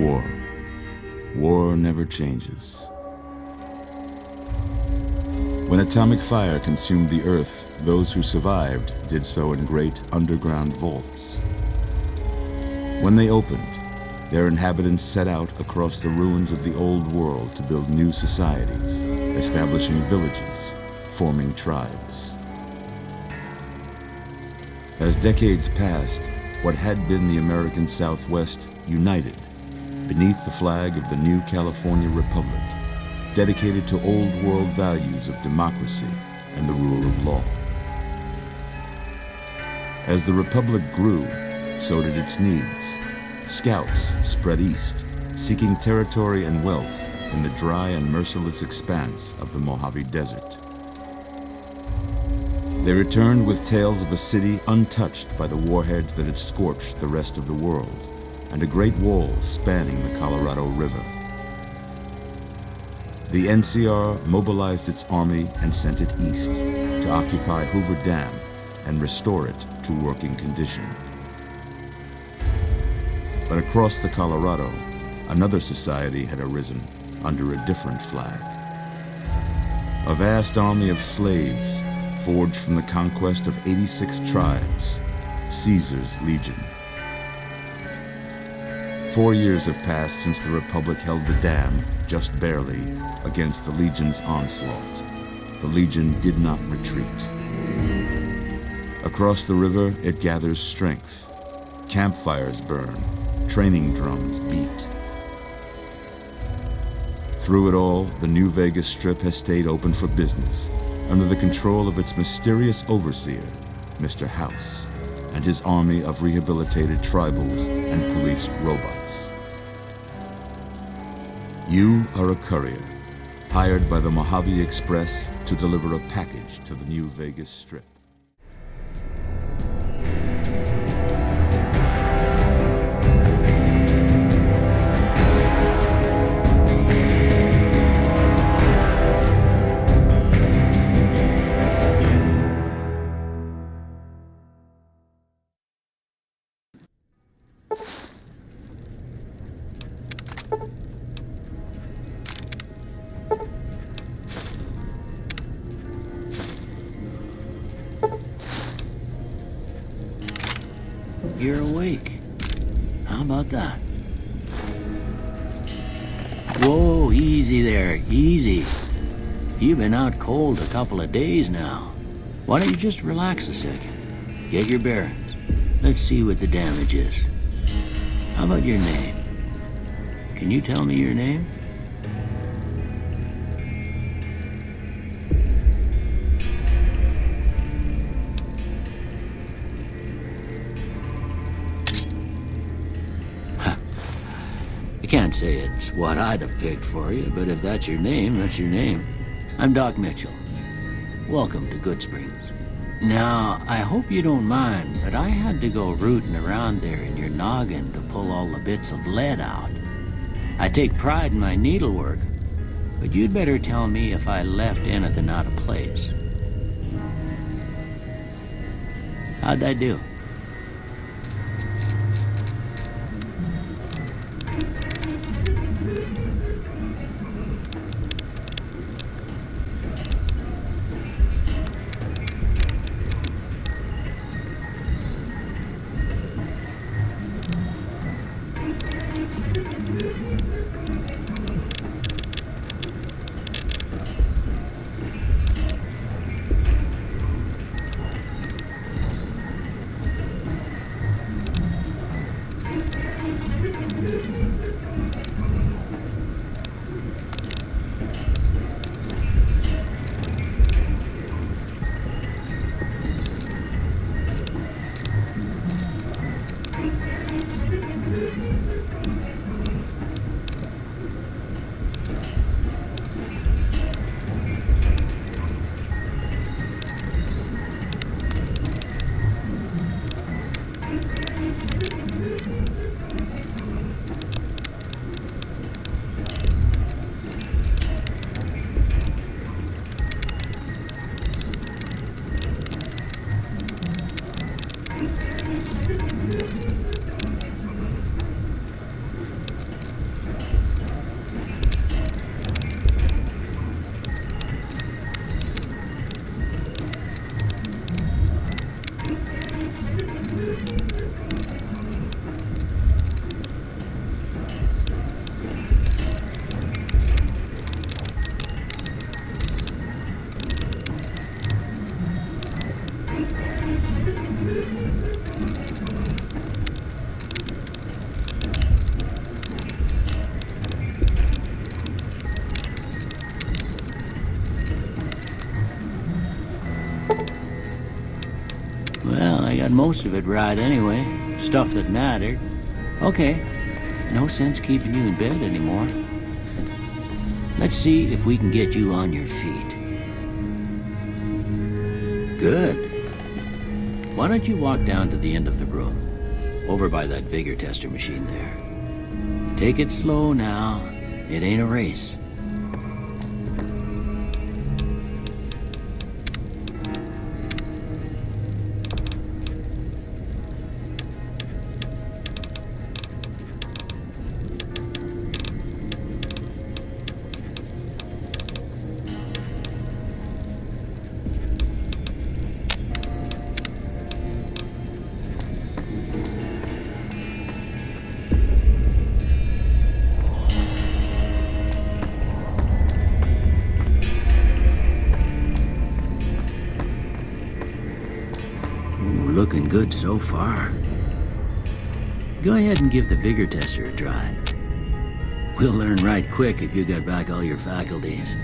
War. War never changes. When atomic fire consumed the Earth, those who survived did so in great underground vaults. When they opened, their inhabitants set out across the ruins of the old world to build new societies, establishing villages, forming tribes. As decades passed, what had been the American Southwest united beneath the flag of the new California Republic, dedicated to old world values of democracy and the rule of law. As the Republic grew, so did its needs. Scouts spread east, seeking territory and wealth in the dry and merciless expanse of the Mojave Desert. They returned with tales of a city untouched by the warheads that had scorched the rest of the world, and a great wall spanning the Colorado River. The NCR mobilized its army and sent it east to occupy Hoover Dam and restore it to working condition. But across the Colorado, another society had arisen under a different flag. A vast army of slaves forged from the conquest of 86 tribes, Caesar's Legion. 4 years have passed since the Republic held the dam, just barely, against the Legion's onslaught. The Legion did not retreat. Across the river, it gathers strength. Campfires burn, training drums beat. Through it all, the New Vegas Strip has stayed open for business, under the control of its mysterious overseer, Mr. House, and his army of rehabilitated tribals and police robots. You are a courier, hired by the Mojave Express to deliver a package to the New Vegas Strip. You're awake. How about that? Whoa, easy there, easy. You've been out cold a couple of days now. Why don't you just relax a second? Get your bearings. Let's see what the damage is. How about your name? Can you tell me your name? I can't say it's what I'd have picked for you, but if that's your name, that's your name. I'm Doc Mitchell. Welcome to Good Springs. Now, I hope you don't mind, but I had to go rooting around there in your noggin to pull all the bits of lead out. I take pride in my needlework, but you'd better tell me if I left anything out of place. How'd I do? I got most of it right anyway. Stuff that mattered. Okay, no sense keeping you in bed anymore. Let's see if we can get you on your feet. Good. Why don't you walk down to the end of the room, over by that Vigor tester machine there. Take it slow now. It ain't a race. Looking good so far. Go ahead and give the Vigor tester a try. We'll learn right quick if you got back all your faculties.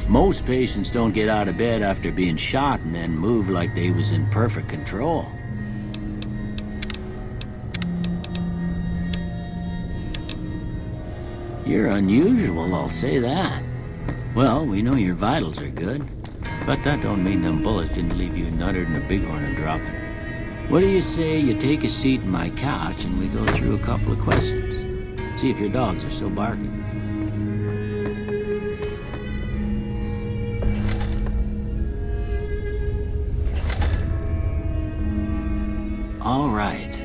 Most patients don't get out of bed after being shot and then move like they was in perfect control. You're unusual, I'll say that. Well, we know your vitals are good, but that don't mean them bullets didn't leave you nuttered in a bighorn and dropping. What do you say you take a seat in my couch and we go through a couple of questions? See if your dogs are still barking. All right.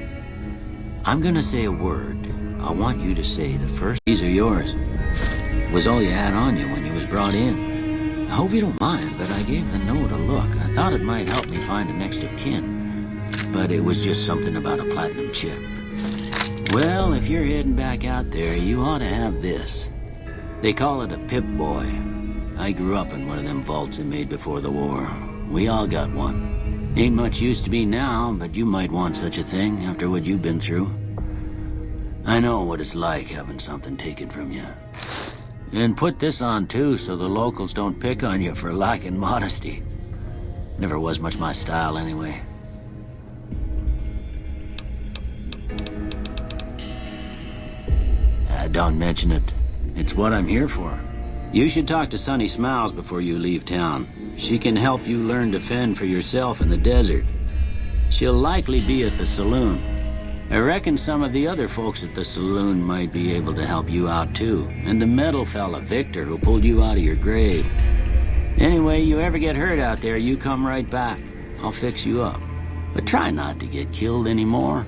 I'm gonna say a word. I want you to say the first. These are yours. Was all you had on you when you was brought in. I hope you don't mind, but I gave the note a look. I thought it might help me find a next of kin. But it was just something about a platinum chip. Well, if you're heading back out there, you ought to have this. They call it a Pip-Boy. I grew up in one of them vaults they made before the war. We all got one. Ain't much use to me now, but you might want such a thing after what you've been through. I know what it's like having something taken from you. And put this on too, so the locals don't pick on you for lacking modesty. Never was much my style anyway. Don't mention it. It's what I'm here for. You should talk to Sunny Smiles before you leave town. She can help you learn to fend for yourself in the desert. She'll likely be at the saloon. I reckon some of the other folks at the saloon might be able to help you out too. And the metal fella, Victor, who pulled you out of your grave. Anyway, you ever get hurt out there, you come right back. I'll fix you up. But try not to get killed anymore.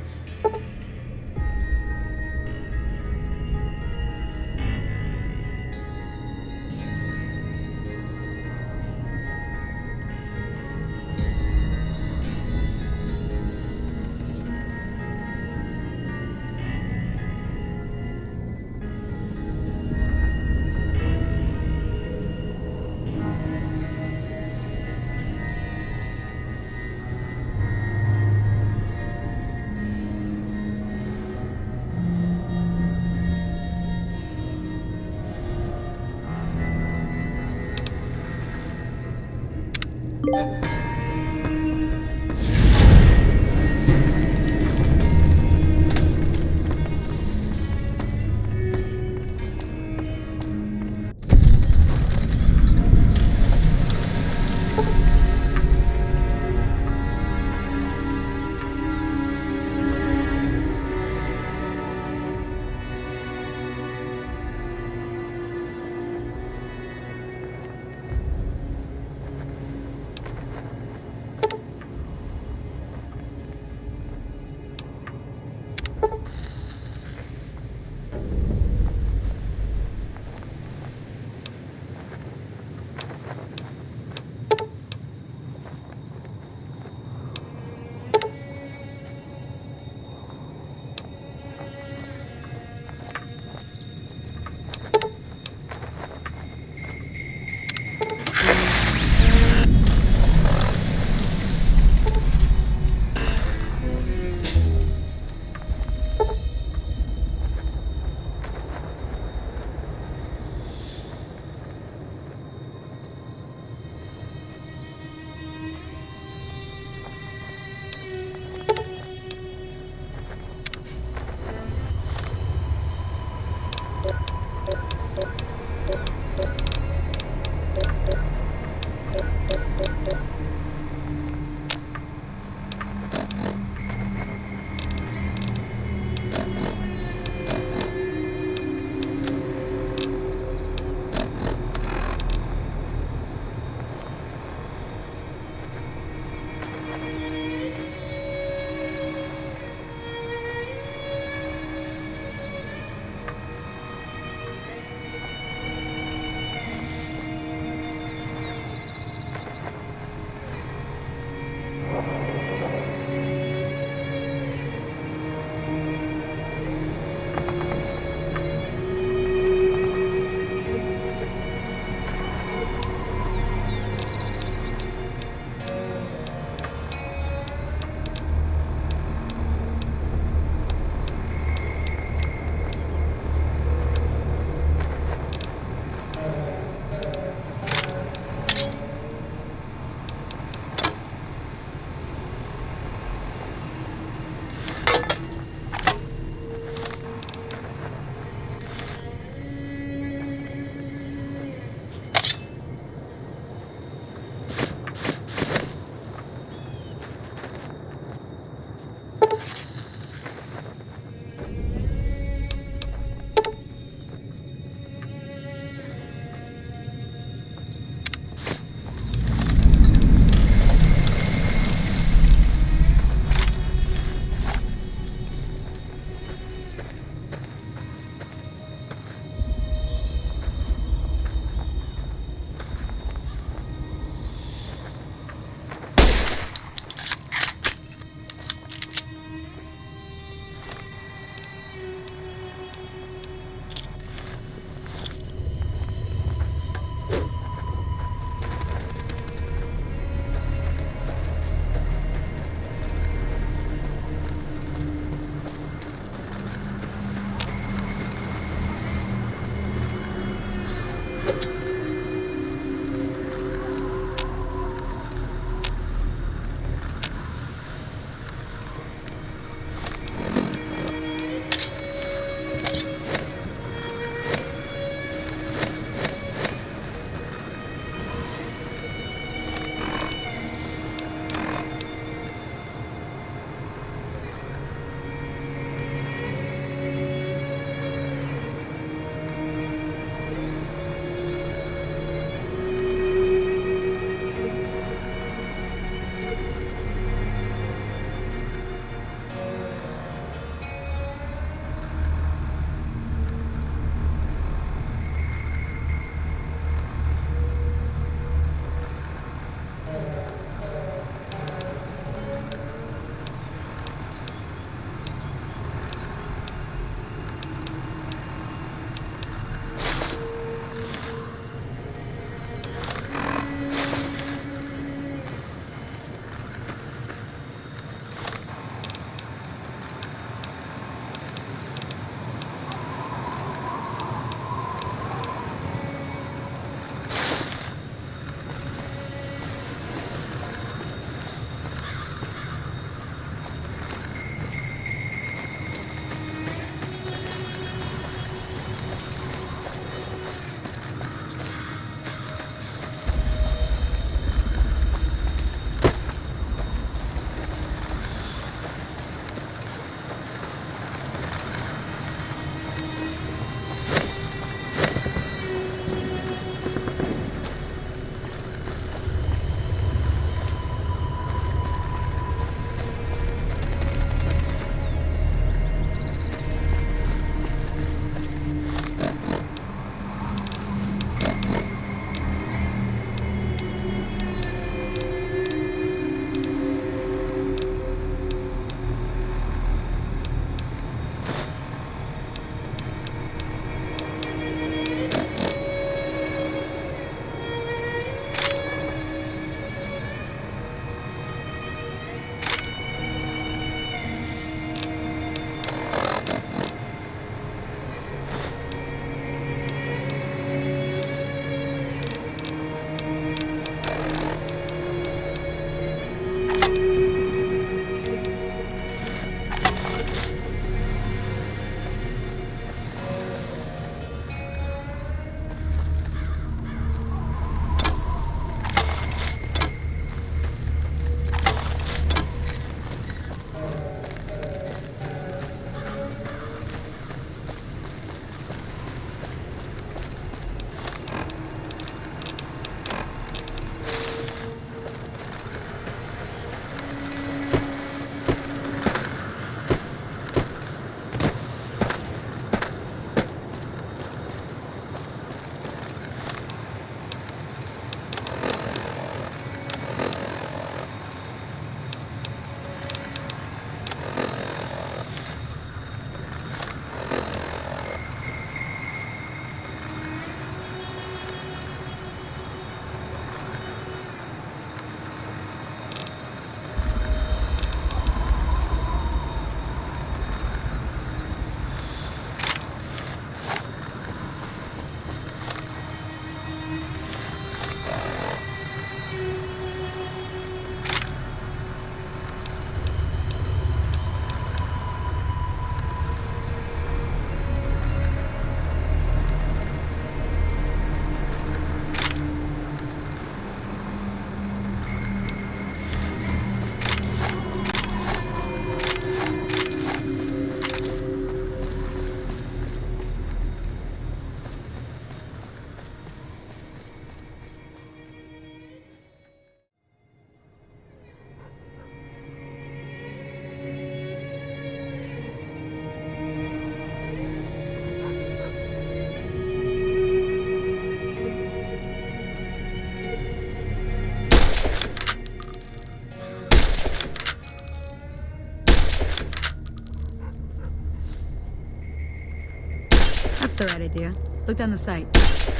the right idea. Look down the sight.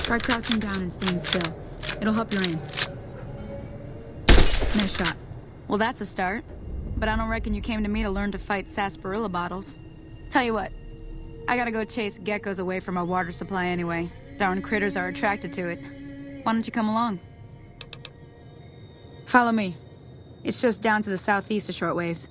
Try crouching down and staying still. It'll help your aim. Nice shot. Well, that's a start. But I don't reckon you came to me to learn to fight sarsaparilla bottles. Tell you what, I gotta go chase geckos away from our water supply anyway. Darn critters are attracted to it. Why don't you come along? Follow me. It's just down to the southeast a short ways.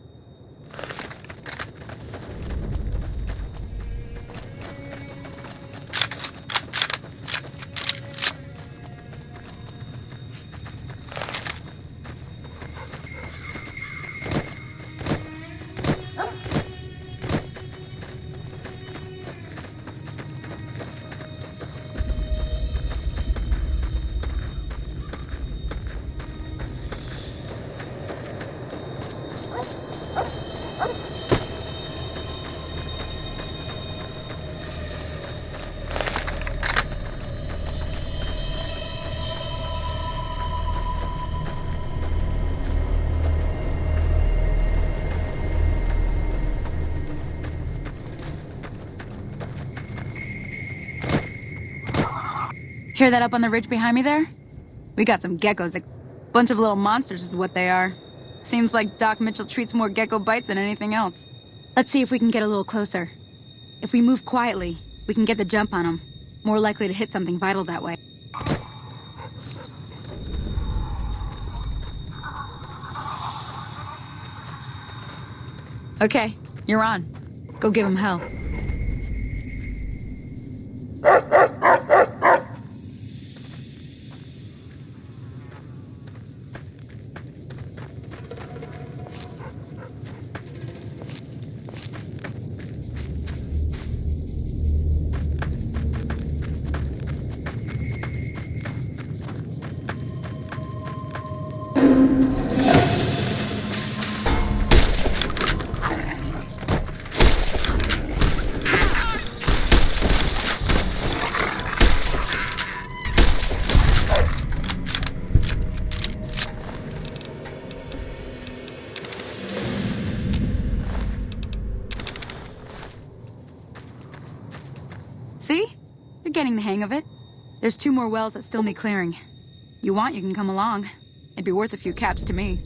Hear that up on the ridge behind me there? We got some geckos. A bunch of little monsters is what they are. Seems like Doc Mitchell treats more gecko bites than anything else. Let's see if we can get a little closer. If we move quietly, we can get the jump on them. More likely to hit something vital that way. Okay, you're on. Go give him hell. See? You're getting the hang of it. There's 2 more wells that still need clearing. You want, you can come along. It'd be worth a few caps to me.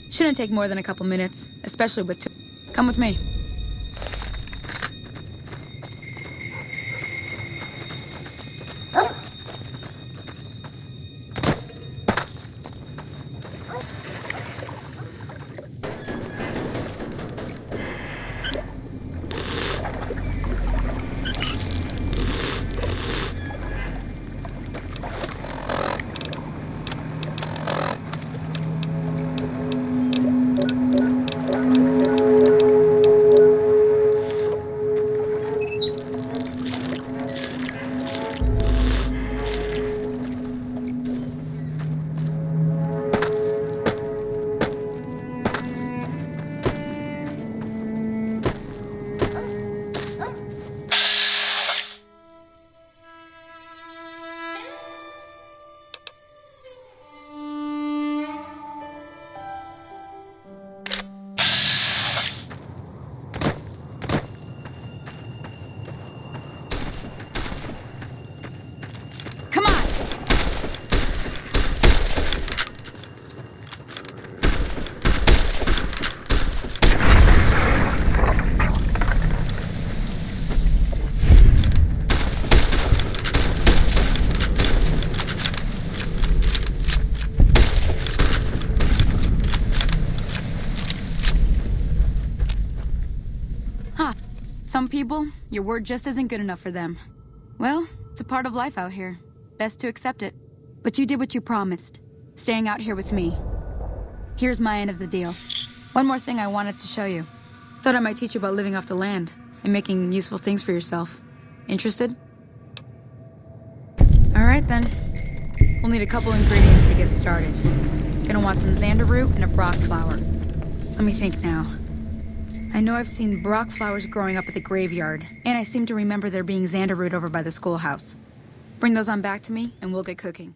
Shouldn't take more than a couple minutes, especially with 2. Come with me. Some people, your word just isn't good enough for them. Well, it's a part of life out here. Best to accept it. But you did what you promised, staying out here with me. Here's my end of the deal. One more thing I wanted to show you. Thought I might teach you about living off the land and making useful things for yourself. Interested? All right then. We'll need a couple ingredients to get started. Gonna want some xander root and a brock flower. Let me think now. I know I've seen brock flowers growing up at the graveyard, and I seem to remember there being xander root over by the schoolhouse. Bring those on back to me, and we'll get cooking.